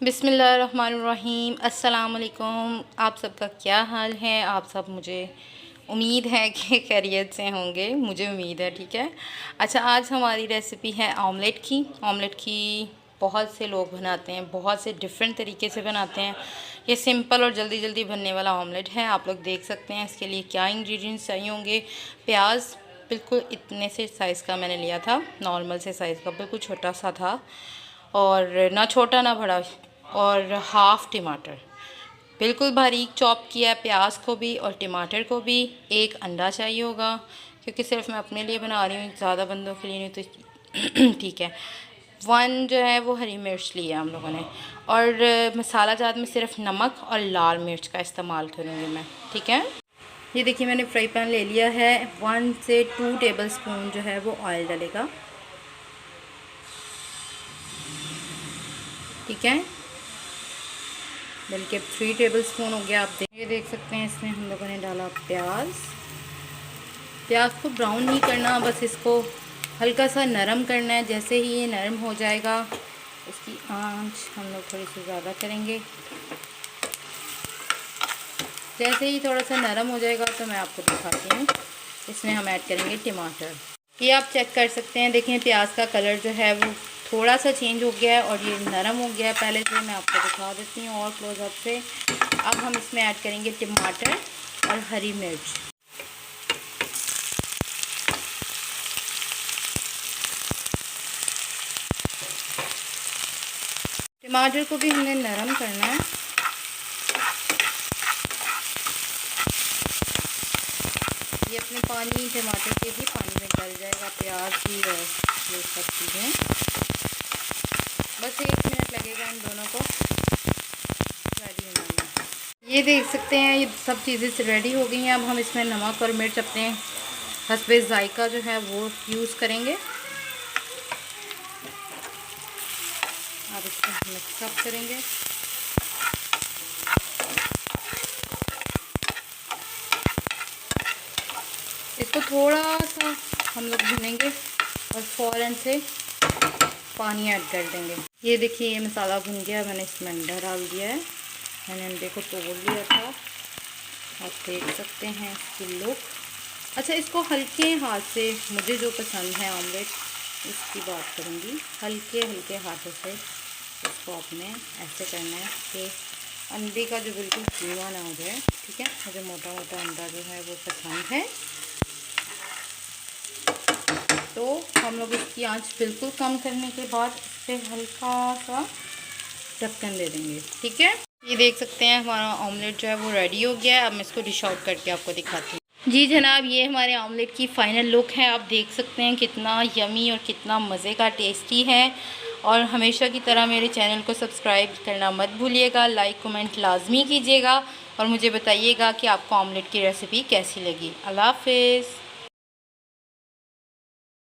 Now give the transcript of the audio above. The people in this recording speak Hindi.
बिस्मिल्लाहिर्रहमानिर्रहीम। अस्सलाम वालेकुम। आप सबका क्या हाल है? आप सब, मुझे उम्मीद है कि खैरियत से होंगे, मुझे उम्मीद है। ठीक है। अच्छा, आज हमारी रेसिपी है ऑमलेट की। ऑमलेट की बहुत से लोग बनाते हैं, बहुत से डिफरेंट तरीके से बनाते हैं। ये सिंपल और जल्दी जल्दी बनने वाला ऑमलेट है। आप लोग देख सकते हैं इसके लिए क्या इंग्रेडिएंट्स चाहिए होंगे। प्याज बिल्कुल इतने से साइज़ का मैंने लिया था, नॉर्मल से साइज़ का, बिल्कुल छोटा सा था, और ना छोटा ना बड़ा। और हाफ़ टमाटर, बिल्कुल बारीक चॉप किया है प्याज को भी और टमाटर को भी। एक अंडा चाहिए होगा, क्योंकि सिर्फ मैं अपने लिए बना रही हूँ, ज़्यादा बंदों के लिए नहीं, तो ठीक है। वन जो है वो हरी मिर्च ली है हम लोगों ने। और मसाला जात में सिर्फ नमक और लाल मिर्च का इस्तेमाल करूँगी मैं। ठीक है। ये देखिए, मैंने फ्राई पैन ले लिया है। 1 से 2 टेबल स्पून जो है वो ऑयल डलेगा। ठीक है, बल्कि 3 टेबल स्पून हो गया। आप ये देख सकते हैं, इसमें हम लोगों ने डाला प्याज। प्याज को ब्राउन नहीं करना, बस इसको हल्का सा नरम करना है। जैसे ही ये नरम हो जाएगा, उसकी आंच हम लोग थोड़ी सी ज़्यादा करेंगे। जैसे ही थोड़ा सा नरम हो जाएगा तो मैं आपको दिखाती हूँ। इसमें हम ऐड करेंगे टमाटर। ये आप चेक कर सकते हैं, देखें प्याज का कलर जो है वो थोड़ा सा चेंज हो गया है और ये नरम हो गया है पहले से। मैं आपको दिखा देती हूँ और क्लोज़अप से। अब हम इसमें ऐड करेंगे टमाटर और हरी मिर्च। टमाटर को भी हमने नरम करना है। ये अपने पानी, टमाटर के भी पानी में गल जाएगा, प्याज भी और ये सब चीज़ें। बस 1 मिनट लगेगा इन दोनों को रेडी होने में। ये देख सकते हैं, ये सब चीज़ें रेडी हो गई हैं। अब हम इसमें नमक और मिर्च अपने हस्बे जायका जो है वो यूज़ करेंगे। अब इसको मिक्स अप करेंगे। इसको थोड़ा सा हम लोग भुनेंगे और फ़ौरन से पानी ऐड कर देंगे। ये देखिए, ये मसाला भुन गया, मैंने इसमें अंडा डाल दिया है। मैंने अंडे को तोड़ लिया था, आप देख सकते हैं इसकी लुक। अच्छा, इसको हल्के हाथ से, मुझे जो पसंद है ऑमलेट इसकी बात करूँगी, हल्के हल्के हाथों से इसको आपने ऐसे करना है कि अंडे का जो बिल्कुल कीमा ना हो जाए। ठीक है, मुझे मोटा मोटा अंडा जो है वो पसंद है। तो हम लोग इसकी आंच बिल्कुल कम करने के बाद इस पर हल्का सा ढक्कन दे देंगे। ठीक है। ये देख सकते हैं, हमारा ऑमलेट जो है वो रेडी हो गया है। अब मैं इसको डिश आउट करके आपको दिखाती हूँ। जी जनाब, ये हमारे ऑमलेट की फ़ाइनल लुक है। आप देख सकते हैं कितना यमी और कितना मज़े का टेस्टी है। और हमेशा की तरह मेरे चैनल को सब्सक्राइब करना मत भूलिएगा, लाइक कमेंट लाजमी कीजिएगा और मुझे बताइएगा कि आपको ऑमलेट की रेसिपी कैसी लगी। अल्लाह हाफ़िज़।